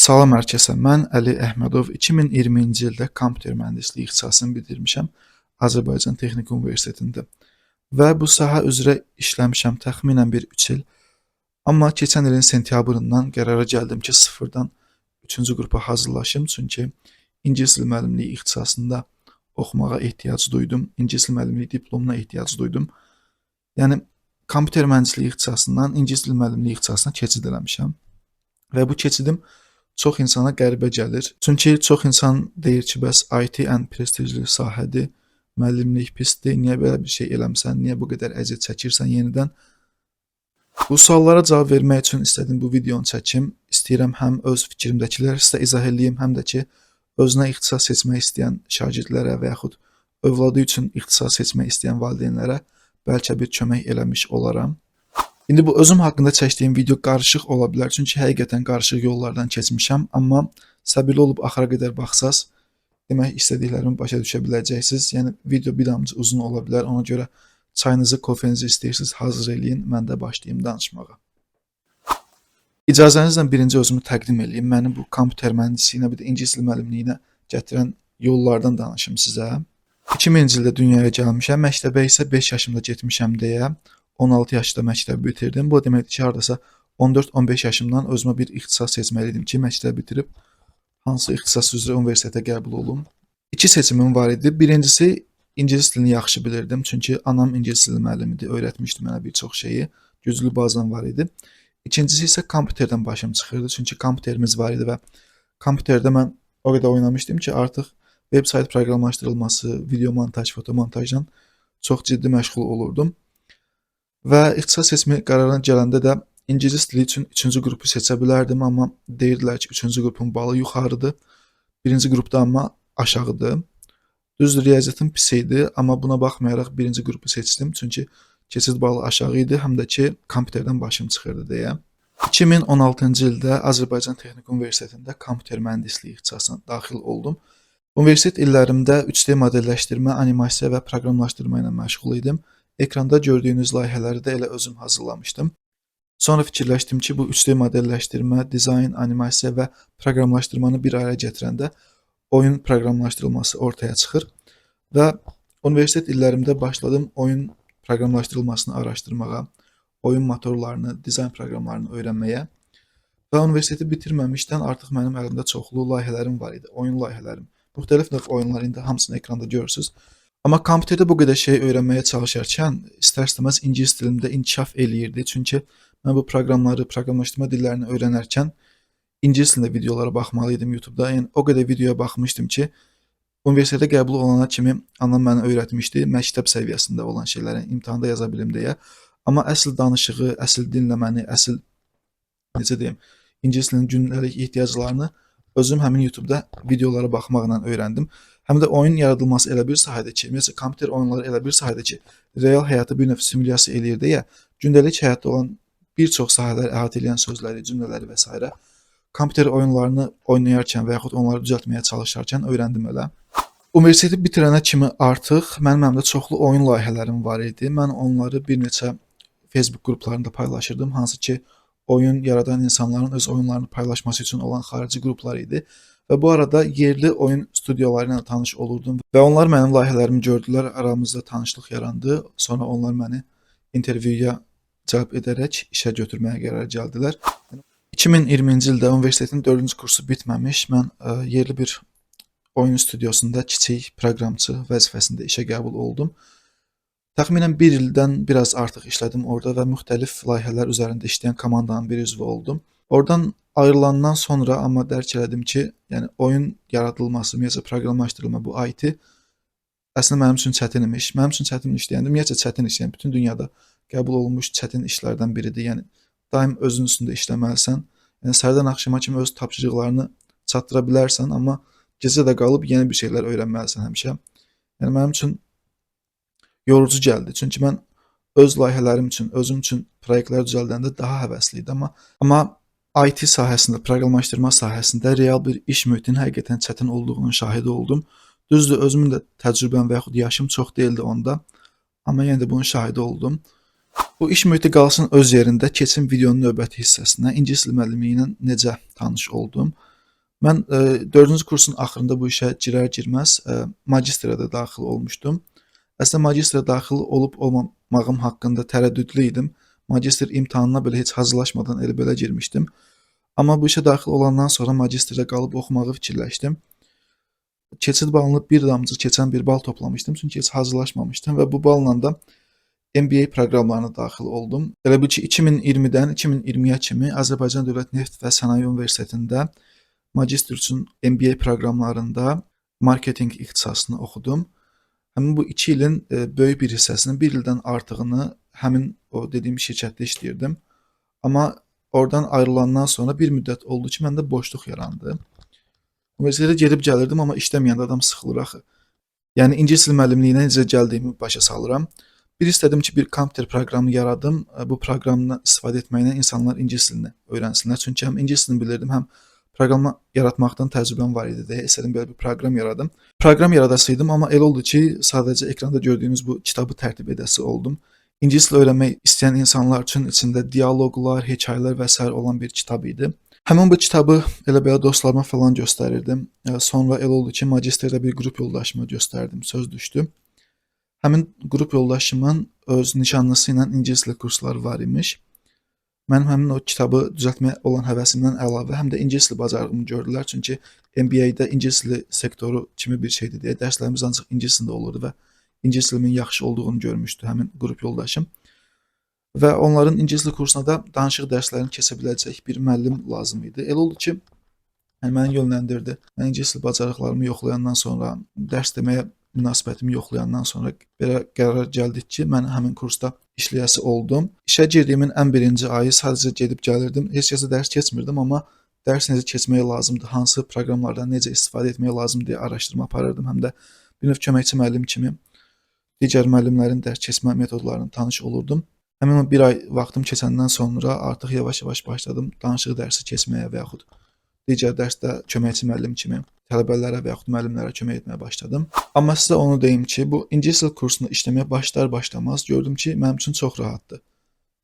Salam hər kəsə. Mən Əli Əhmədov 2020-ci ildə kompüter mühəndisliyi ixtisasını bitirmişəm Azərbaycan Texniki Universitetində və bu sahə üzrə işləmişəm təxminən bir 3 il. Amma keçən ilin sentyabrından qərara gəldim ki, sıfırdan 3-cü qrupa hazırlaşım, çünki ingilis dili müəllimliyi ixtisasında oxumağa ehtiyac duydum, ingilis dili müəllimliyi diplomuna ehtiyac duydum. Yəni kompüter mühəndisliyi ixtisasından ingilis dili müəllimliyi ixtisasına keçid eləmişəm və bu keçidim çox insana qəribə gəlir. Çünki çox insan deyir ki, bəs IT ən prestijli sahədir, müəllimlik pisdir, niyə belə bir şey eləmisən, niyə bu qədər əziyyət çəkirsən yenidən? Bu suallara cavab vermək üçün istədim bu videonu çəkim. İstəyirəm həm öz fikrimdəkiləri sizə izah edeyim, həm də ki, özünə ixtisas seçmək istəyən şagirdlərə və yaxud övladı üçün ixtisas seçmək istəyən valideynlərə bəlkə bir kömək eləmiş olaram. İndi bu özüm haqqında çəkdiyim video qarışıq ola bilər, çünki həqiqətən qarışıq yollardan keçmişəm, amma səbirli olub axıra qədər baxsaz, demək istədiklərimi başa düşə biləcəksiniz. Yəni video bir damcı uzun ola bilər, ona görə çayınızı, kofenizi istəyirsiniz, hazır eləyin, mən də başlayım danışmağa. İcazənizlə birinci özümü təqdim edeyim. Məni bu kompüter mühəndisliyinə, bir də ingilis dili müəllimliyinə gətirən yollardan danışım sizə. 2000-ci ildə dünyaya gəlmişəm, məktəbə isə 5 yaşımda getmişəm deyə 16 yaşda məktəbi bitirdim. Bu deməkdir ki, hardasa 14-15 yaşımdan özümə bir ixtisas seçməliydim ki, məktəbi bitirib hansı ixtisas üzrə universitetə qəbul olum. İki seçimim var idi. Birincisi, ingilis dilini yaxşı bilirdim, çünki anam ingilis dili müəllimidir, öyrətmişdi mənə bir çox şeyi, güclü bazam var idi. İkincisi isə kompüterdən başım çıxırdı, çünki kompüterimiz var idi və kompüterdə mən o qədər oynamışdım ki, artıq web-sayt proqramlaşdırılması, video montaj, foto montajdan çox ciddi məşğul olurdum. Və ixtisas seçmə qərarına gələndə də ingilis dili üçün 3-cü qrupu seçə bilərdim, amma deyirdilər ki, 3-cü qrupun balı yuxarıdır, 1-ci qrupda amma aşağıdır. Düzdür, riyaziyyatım pis idi, amma buna baxmayaraq 1-ci qrupu seçdim, çünki keçid balı aşağı idi, həm də ki, kompüterdən başım çıxırdı deyə. 2016-cı ildə Azərbaycan Texniki Universitetində kompüter mühəndisliyi ixtisasına daxil oldum. Universitet illərimdə 3D modelləşdirmə, animasiya və proqramlaşdırma ilə məşğul idim. Ekranda gördüyünüz layihələri də elə özüm hazırlamışdım. Sonra fikirləşdim ki, bu 3D modelləşdirmə, dizayn, animasiya və proqramlaşdırmanı bir araya gətirəndə oyun proqramlaşdırılması ortaya çıxır və universitet illərimdə başladım oyun proqramlaşdırılmasını araşdırmağa, oyun motorlarını, dizayn proqramlarını öyrənməyə və universiteti bitirməmişdən artıq mənim əlimdə çoxlu layihələrim var idi, oyun layihələrim. Müxtəlif növ oyunlar indi hamısını ekranda görürsünüz. Amma kompüterdə bu qədər şey öyrənməyə çalışarkən istər-istəməz ingilis dilimdə inkişaf eləyirdi. Çünki mən bu proqramları, proqramlaşdırma dillərini öyrənərkən ingilis dilində videolara baxmalı idim YouTube-da. Yəni o qədər videoya baxmışdım ki, universitetə qəbul olana kimi anam mənə öyrətmişdi, məktəb səviyyəsində olan şeyləri imtahanda yaza bilim deyə. Amma əsl danışığı, əsl dinləməni, əsl necə deyim, ingilis dilinin gündəlik ehtiyaclarını özüm həmin YouTube-da videolara baxmaqla öyrəndim. Həm də oyun yaradılması elə bir sahədir ki, ümumiyyətlə kompüter oyunları elə bir sahədir ki, real həyatı bir növ simulyasiya eləyir deyə, gündəlik həyatda olan bir çox sahələri əhatə edən sözləri, cümlələri və s. kompüter oyunlarını oynayarkən və yaxud onları düzəltməyə çalışarkən öyrəndim elə. Universiteti bitirənə kimi artıq mənim əlimdə çoxlu oyun layihələrim var idi. Mən onları bir neçə Facebook qruplarında paylaşırdım, hansı ki, oyun yaradan insanların öz oyunlarını paylaşması üçün olan xarici qruplar idi. Və bu arada yerli oyun studiyaları ilə tanış olurdum və onlar mənim layihələrimi gördülər, aramızda tanışlıq yarandı. Sonra onlar məni intervyuya cəlb edərək işə götürməyə qərar gəldilər. 2020-ci ildə universitetin 4-cü kursu bitməmiş, mən yerli bir oyun studiyasında kiçik proqramçı vəzifəsində işə qəbul oldum. Təxminən bir ildən biraz artıq işlədim orada və müxtəlif layihələr üzərində işləyən komandanın bir üzvü oldum. Oradan ayrılandan sonra amma dərk elədim ki, yəni oyun yaradılması, ümumiyyətlə proqramlaşdırılma, bu IT əslində mənim üçün çətin imiş. Mənim üçün çətin iş deyəndə, ümumiyyətlə çətin iş, yəni bütün dünyada qəbul olunmuş çətin işlərdən biridir. Yəni daim özün üstündə işləməlisən. Yəni səhərdən axşama kimi öz tapşırıqlarını çatdıra bilərsən, amma gecə də qalıb yeni bir şeylər öyrənməlisən həmişə. Yəni mənim üçün yorucu gəldi. Çünki mən öz layihələrim üçün, özüm üçün proyektlər düzəldəndə daha həvəsli idim, amma IT sahəsində, proqramlaşdırma sahəsində real bir iş mühitinin həqiqətən çətin olduğunun şahidi oldum. Düzdür, özümün də təcrübəm və yaxud yaşım çox deyildi onda, amma yenə də bunun şahidi oldum. Bu iş mühiti qalsın öz yerində, keçin videonun növbəti hissəsinə ingilis dili müəllimliyi ilə necə tanış oldum. Mən 4-cü kursun axırında bu işə girər-girməz magistrə də daxil olmuşdum. Əslində magistrə daxil olub-olmamağım haqqında tərəddüdlü idim. Magistr imtahanına belə heç hazırlaşmadan elə belə girmişdim. Amma bu işə daxil olandan sonra magistrdə qalıb oxumağı fikirləşdim. Keçid balını bir damcı keçən bir bal toplamışdım, çünki heç hazırlaşmamışdım və bu balla da MBA proqramlarına daxil oldum. Elə bil ki 2020-dən 2020-yə kimi Azərbaycan Dövlət Neft və Sənaye Universitetində magistr üçün MBA proqramlarında marketinq ixtisasını oxudum. Həmin bu 2 ilin böyük bir hissəsinin, 1 ildən artığını həmin o dediyim şirkətdə işləyirdim. Amma oradan ayrılandan sonra bir müddət oldu ki, məndə boşluq yarandı. Universitetə gedib gəlirdim, amma işləməyəndə adam sıxılır axı. Yəni ingilis dili müəllimliyinə necə gəldiyimi başa salıram. Bir istədim ki, bir kompüter proqramı yaradım. Bu proqramdan istifadə etməklə insanlar ingilis dilini öyrənsinlər. Çünki həm ingilis dilini bilirdim, həm proqram yaratmaqdan təcrübəm var idi deyə istədim belə bir proqram yaradım. Proqram yaradasıydım, amma elə oldu ki, sadəcə ekranda gördüyünüz bu kitabı tərtib edəsi oldum. İngilis dili öyrənmək istəyən insanlar üçün içində dialoqlar, hekayələr və sair olan bir kitab idi. Həmin bu kitabı elə belə dostlarıma falan göstərirdim. Sonra elə oldu ki, magistrdə bir qrup yoldaşıma göstərdim, söz düşdü. Həmin qrup yoldaşımın öz nişanlısı ilə ingilis dili kursları var imiş. Mənim həmin o kitabı düzəltməyə olan həvəsimdən əlavə həm də ingilis dili bacarığımı gördülər. Çünki MBA-də ingilis dili sektoru kimi bir şeydir deyə dərslərimiz ancaq ingilis dilində olurdu və ingilis dilimin yaxşı olduğunu görmüşdü həmin qrup yoldaşım. Və onların ingilis dili kursuna da danışıq dərslərini keçə biləcək bir müəllim lazım idi. Elə oldu ki, məni yönləndirdi. Mən ingilis dili bacarıqlarımı yoxlayandan sonra, dərs deməyə münasibətimi yoxlayandan sonra belə qərar gəldik ki, mən həmin kursda işləyəsi oldum. İşə girdiyimin ən birinci ayı sadəcə gedib gəlirdim. Heç kəsə dərs keçmirdim, amma dərs necə keçmək lazımdır, hansı proqramlardan necə istifadə etmək lazımdır deyə araşdırma aparırdım. Həm də bir növ köməkçi müəllim kimi digər müəllimlərin dərs keçmə metodlarına tanış olurdum. Həmin o bir ay vaxtım keçəndən sonra artıq yavaş-yavaş başladım danışıq dərsi keçməyə və yaxud digər dərsdə köməkçi müəllim kimi tələbələrə və yaxud müəllimlərə kömək etməyə başladım. Amma sizə onu deyim ki, bu ingilis dili kursunda işləməyə başlar-başlamaz gördüm ki, mənim üçün çox rahatdır.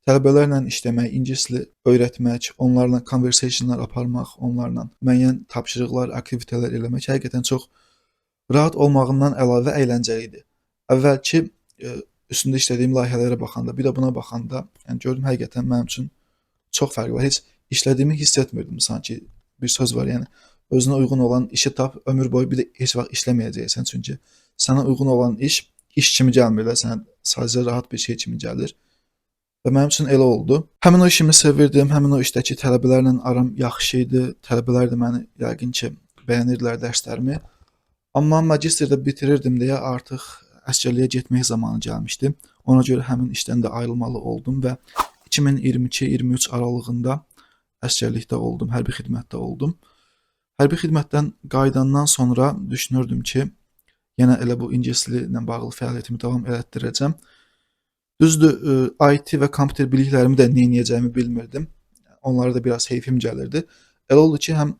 Tələbələrlə işləmək, ingilis dili öyrətmək, onlarla conversationlar aparmaq, onlarla müəyyən tapşırıqlar, aktivitelər eləmək həqiqətən çox rahat olmağından əlavə əyləncəli idi. Əvvəlki üstündə işlədiyim layihələrə baxanda, bir də buna baxanda, yəni gördüm həqiqətən mənim üçün çox fərqi var. Heç işlədiyimi hiss etmirdim sanki. Bir söz var, yəni özünə uyğun olan işi tap, ömür boyu bir də heç vaxt işləməyəcəksən. Çünki sənə uyğun olan iş kimi gəlmir də, sənə sadəcə rahat bir şey kimi gəlir. Və mənim üçün elə oldu. Həmin o işimi sevirdim, həmin o işdəki tələbələrlə aram yaxşı idi. Tələbələr də məni yəqin ki, bəyənirdilər dərslərimi. Amma magistrdə bitirirdim deyə artıq əsgərliyə getmək zamanı gəlmişdi. Ona görə həmin işdən də ayrılmalı oldum və 2022-23 aralığında əsgərlikdə oldum, hərbi xidmətdə oldum. Hərbi xidmətdən qayıdandan sonra düşünürdüm ki, yenə elə bu ingilis dili ilə bağlı fəaliyyətimi davam elətdirəcəm. Düzdür, IT və kompüter biliklərimi də neyniyəcəyimi bilmirdim. Onlara da biraz heyfim gəlirdi. Elə oldu ki, həm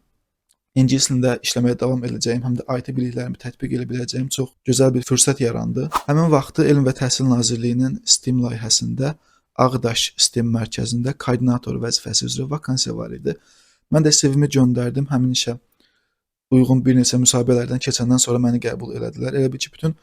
ingilis dilində işləməyə davam edəcəyim, həm də IT biliklərimi tətbiq edə biləcəyim çox gözəl bir fürsət yarandı. Həmin vaxtı Elm və Təhsil Nazirliyinin STEM layihəsində Ağdaş STEM mərkəzində koordinator vəzifəsi üzrə vakansiya var idi. Mən də CV-mi göndərdim, həmin işə uyğun bir neçə müsahibələrdən keçəndən sonra məni qəbul elədilər. Elə bil ki, bütün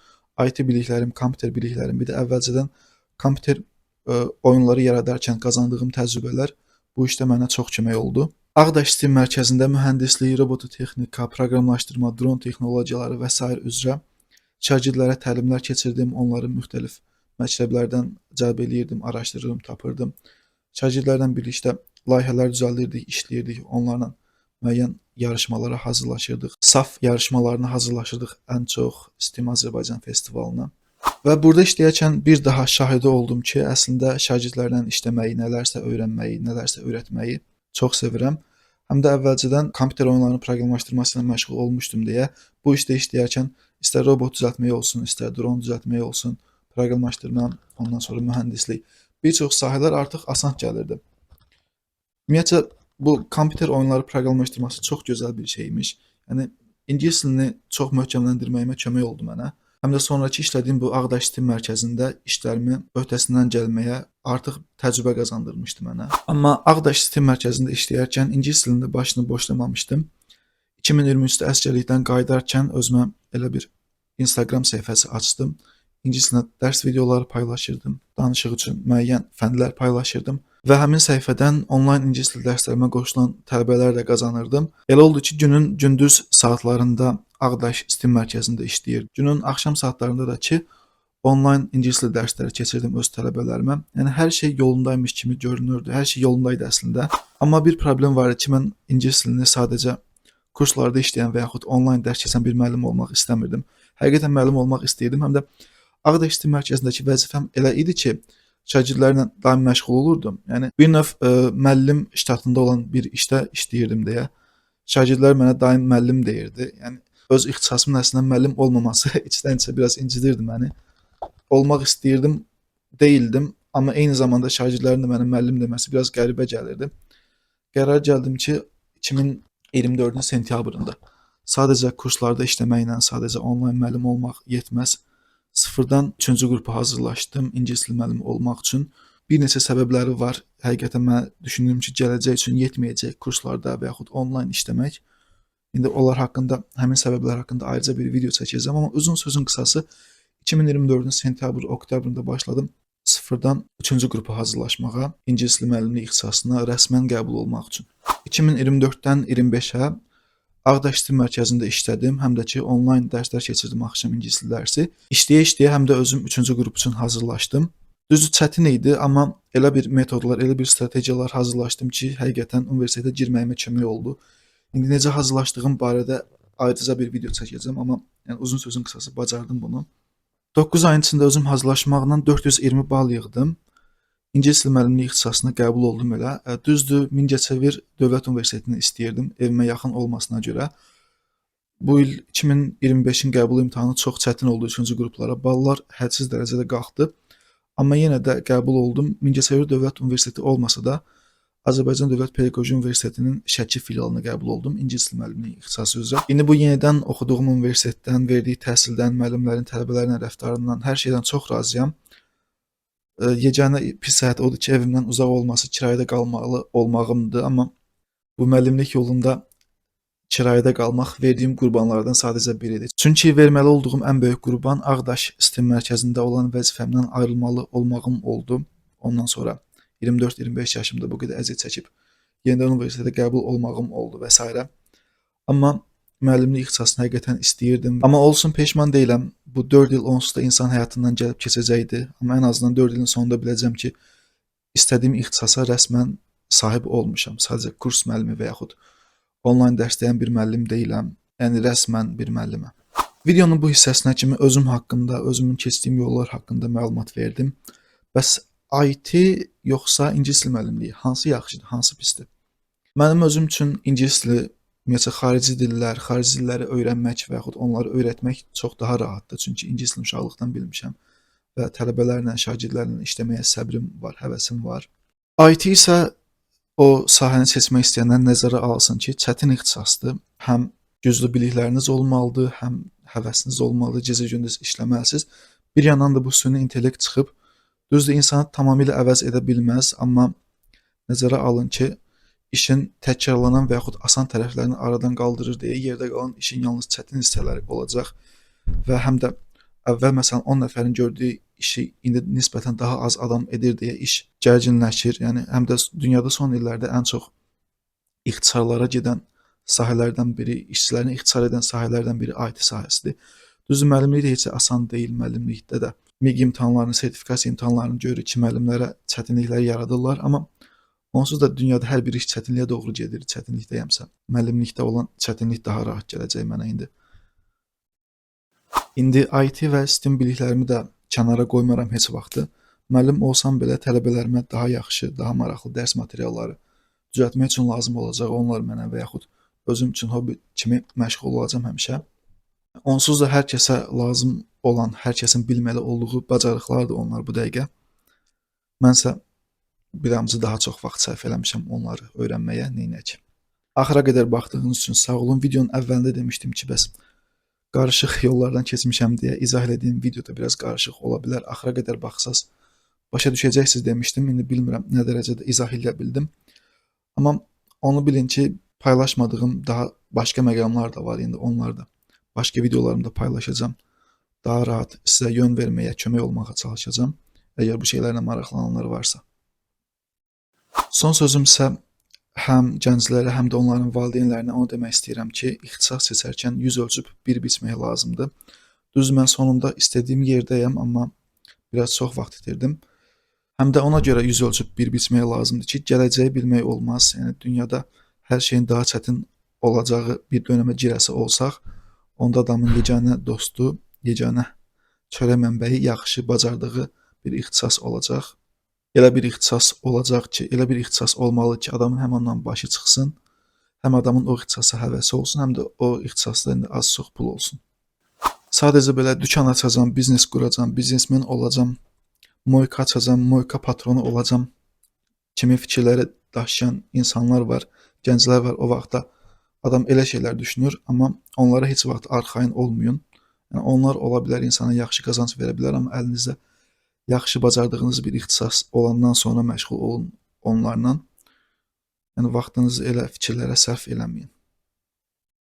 IT biliklərim, kompüter biliklərim, bir də əvvəlcədən kompüter oyunları yaradarkən qazandığım təcrübələr bu işdə mənə çox kömək oldu. Ağdaş STEM mərkəzində mühəndislik, robototexnika, proqramlaşdırma, dron texnologiyaları və s. üzrə şagirdlərə təlimlər keçirdim, onları müxtəlif məktəblərdən cəlb eləyirdim, araşdırırdım, tapırdım. Şagirdlərlə birlikdə layihələr düzəldirdik, işləyirdik, onlarla müəyyən yarışmalara hazırlaşırdıq. SAF yarışmalarına hazırlaşırdıq ən çox STEM Azərbaycan festivalına. Və burada işləyərkən bir daha şahidi oldum ki, əslində şagirdlərlə işləməyi, nələrsə öyrənməyi, nələrsə öyrətməyi çox sevirəm. Həm də əvvəlcədən kompüter oyunlarının proqramlaşdırması ilə məşğul olmuşdum deyə bu işdə işləyərkən istər robot düzəltmək olsun, istər dron düzəltmək olsun, proqramlaşdırma, ondan sonra mühəndislik, bir çox sahələr artıq asan gəlirdi. Ümumiyyətcə, bu kompüter oyunları proqramlaşdırması çox gözəl bir şeymiş. Yəni, ingilis dilini çox möhkəmləndirməyimə kömək oldu mənə. Həm də sonraki işlədiyim bu Ağdaş STEM mərkəzində işlərimi öhdəsindən gəlməyə artıq təcrübə qazandırmışdı mənə. Amma Ağdaş STEM mərkəzində işləyərkən ingilis dilində başını boşlamamışdım. 2023-də əsgərlikdən qayıdarkən özümə elə bir Instagram səhifəsi açdım. İngilis dilində dərs videoları paylaşırdım. Danışıq üçün müəyyən fəndlər paylaşırdım və həmin səhifədən onlayn ingilis dili dərslərimə qoşulan tələbələr də qazanırdım. Elə oldu ki, günün gündüz saatlarında Ağdaş STEM mərkəzində işləyirdim. Günün axşam saatlarında da ki, onlayn ingilis dili dərsləri keçirdim öz tələbələrimə. Yəni hər şey yolundaymış kimi görünürdü. Hər şey yolundaydı əslində. Amma bir problem var idi ki, mən ingilis dilini sadəcə kurslarda işləyən və yaxud onlayn dərs keçən bir müəllim olmaq istəmirdim. Həqiqətən müəllim olmaq istəyirdim. Həm də Ağdaş STEM mərkəzindəki vəzifəm elə idi ki, şagirdlərlə daim məşğul olurdum. Yəni bir növ müəllim ştatında olan bir işdə işləyirdim deyə. Şagirdlər mənə daim müəllim deyirdi. Yəni öz ixtisasımın əslində müəllim olmaması içdən-içə biraz incidirdi məni. Olmaq istəyirdim, değildim, amma eyni zamanda şagirdlərin də mənə müəllim deməsi biraz qəribə gəlirdi. Qərar gəldim ki, 2024-ün sentyabrında sadəcə kurslarda işləməklə, sadəcə onlayn müəllim olmaq yetməz. Sıfırdan 3-cü qrupa hazırlaşdım ingilis dili müəllimi olmaq üçün. Bir neçə səbəbləri var. Həqiqətən mən düşündüm ki, gələcək üçün yetməyəcək kurslarda və yaxud onlayn işləmək. İndi onlar haqqında, həmin səbəblər haqqında ayrıca bir video çəkəcəm, amma uzun sözün qısası 2024-ün sentyabr, oktyabrında başladım sıfırdan 3-cü qrupa hazırlaşmağa, ingilis dili müəllimliyi ixtisasına rəsmən qəbul olmaq üçün. 2024-dən 25-ə Ağdaş STEM mərkəzində işlədim, həm də ki, onlayn dərslər keçirdim axşam ingilis dili dərsi. İşləyə-işləyə həm də özüm 3-cü qrup üçün hazırlaşdım. Düzdür, çətin idi, amma elə bir metodlar, elə bir strategiyalar hazırlaşdım ki, həqiqətən universitetə girməyimə kömək oldu. İndi necə hazırlaşdığım barədə ayrıca bir video çəkəcəm, amma yəni uzun sözün qısası bacardım bunu. 9 ayın içində özüm hazırlaşmaqla 420 bal yığdım. İngilis dili müəllimliyi ixtisasına qəbul oldum elə. Düzdür, Mingəçevir Dövlət Universitetini istəyirdim evimə yaxın olmasına görə. Bu il 2025-in qəbul imtahanı çox çətin oldu 3-cü qruplara. Ballar hədsiz dərəcədə qalxdı. Amma yenə də qəbul oldum. Mingəçevir Dövlət Universiteti olmasa da Azərbaycan Dövlət Pedaqoji Universitetinin Şəki filialına qəbul oldum ingilis dili müəllimliyi ixtisası üzrə. İndi bu yenidən oxuduğum universitetdən, verdiyi təhsildən, müəllimlərin tələbələrlə rəftarından, hər şeydən çox razıyam. Yeganə pis səhət odur ki, evimdən uzaq olması, kirayədə qalmalı olmağımdır, amma bu müəllimlik yolunda kirayədə qalmaq verdiyim qurbanlardan sadəcə biridir. Çünki verməli olduğum ən böyük qurban Ağdaş STEM mərkəzində olan vəzifəmdən ayrılmalı olmağım oldu. Ondan sonra 24-25 yaşımda bu qədər əziyyət çəkib yenidən universitetə qəbul olmağım oldu və s. Amma müəllimlik ixtisasını həqiqətən istəyirdim. Amma olsun, peşman deyiləm. Bu 4 il onsuz da insan həyatından gəlib keçəcəkdi. Amma ən azından 4 ilin sonunda biləcəm ki, istədiyim ixtisasa rəsmən sahib olmuşam. Sadəcə kurs müəllimi və yaxud onlayn dərs deyən bir müəllim deyiləm. Yəni rəsmən bir müəlliməm. Videonun bu hissəsinə kimi özüm haqqında, özümün keçdiyim yollar haqqında məlumat verdim. Bəs IT yoxsa ingilis dili müəllimliyi hansı yaxşıdır, hansı pisdir? Mənim özüm üçün ingilis dili, ümumiyyətlə xarici dilləri öyrənmək və yaxud onları öyrətmək çox daha rahatdır. Çünki ingilis dilini uşaqlıqdan bilmişəm və tələbələrlə, şagirdlərlə işləməyə səbrim var, həvəsim var. IT isə o sahəni seçmək istəyənlər nəzərə alsın ki, çətin ixtisasdır. Həm güclü bilikləriniz olmalıdır, həm həvəsiniz olmalıdır, gecə-gündüz işləməlisiniz. Bir yandan da bu süni intellekt çıxıb, düzdür, insanı tamamilə əvəz edə bilməz, amma nəzərə alın ki, işin təkrarlanan və yaxud asan tərəflərini aradan qaldırır deyə yerdə qalan işin yalnız çətin hissələri olacaq və həm də əvvəl məsələn 10 nəfərin gördüyü işi indi nisbətən daha az adam edir deyə iş gərginləşir. Yəni həm də dünyada son illərdə ən çox ixtisarlara gedən sahələrdən biri, işçilərini ixtisar edən sahələrdən biri IT sahəsidir. Düzdür, müəllimlik də heç asan deyil, müəllimlikdə də MİQ imtahanlarını, sertifikasiya imtahanlarını görürük ki, müəllimlərə çətinliklər yaradırlar, amma onsuz da dünyada hər bir iş çətinliyə doğru gedir, çətinlikdəyəmsə. Müəllimlikdə olan çətinlik daha rahat gələcək mənə indi. İndi IT və STEM biliklərimi də kənara qoymaram heç vaxtı. Müəllim olsam belə tələbələrimə daha yaxşı, daha maraqlı dərs materialları düzəltmək üçün lazım olacaq. Onlar mənə və yaxud özüm üçün hobbi kimi məşğul olacağam həmişə. Onsuz da hər kəsə lazım olan, hər kəsin bilməli olduğu bacarıqlardır onlar bu dəqiqə. Mənsə bir amcı daha çox vaxt sərf eləmişəm onları öyrənməyə, neynək. Axıra qədər baxdığınız üçün sağ olun. Videonun əvvəlində demişdim ki, bəs qarışıq yollardan keçmişəm deyə izah etdiyim videoda biraz qarışıq ola bilər. Axıra qədər baxsaz başa düşəcəksiniz demişdim. İndi bilmirəm nə dərəcədə izah edə bildim. Amma onu bilin ki, paylaşmadığım daha başqa məqamlar da var. İndi onları da başqa videolarımda paylaşacağam. Daha rahat sizə yön verməyə, kömək olmağa çalışacağam. Əgər bu şeylərlə maraqlananlar varsa. Son sözüm isə həm gənclərə, həm də onların valideynlərinə onu demək istəyirəm ki, ixtisas seçərkən yüz ölçüb bir biçmək lazımdır. Düz mən sonunda istədiyim yerdəyəm, amma biraz çox vaxt itirdim. Həm də ona görə yüz ölçüb bir biçmək lazımdır ki, gələcəyi bilmək olmaz. Yəni dünyada hər şeyin daha çətin olacağı bir dönəmə girəsi olsaq, onda adamın yeganə dostu, yeganə çörək mənbəyi yaxşı bacardığı bir ixtisas olacaq. Elə bir ixtisas olacaq ki, elə bir ixtisas olmalı ki, adamın həm ondan başı çıxsın, həm adamın o ixtisasa həvəsi olsun, həm də o ixtisasda indi az-çox pul olsun. Sadəcə belə dükan açacağam, biznes quracağam, biznesmen olacağam, moyka açacağam, moyka patronu olacağam kimi fikirləri daşıyan insanlar var, gənclər var. O vaxtda adam elə şeylər düşünür, amma onlara heç vaxt arxayın olmayın. Yəni onlar ola bilər insana yaxşı qazanc verə bilər, amma əlinizdə yaxşı bacardığınız bir ixtisas olandan sonra məşğul olun onlarla. Yəni vaxtınızı elə fikirlərə sərf eləməyin.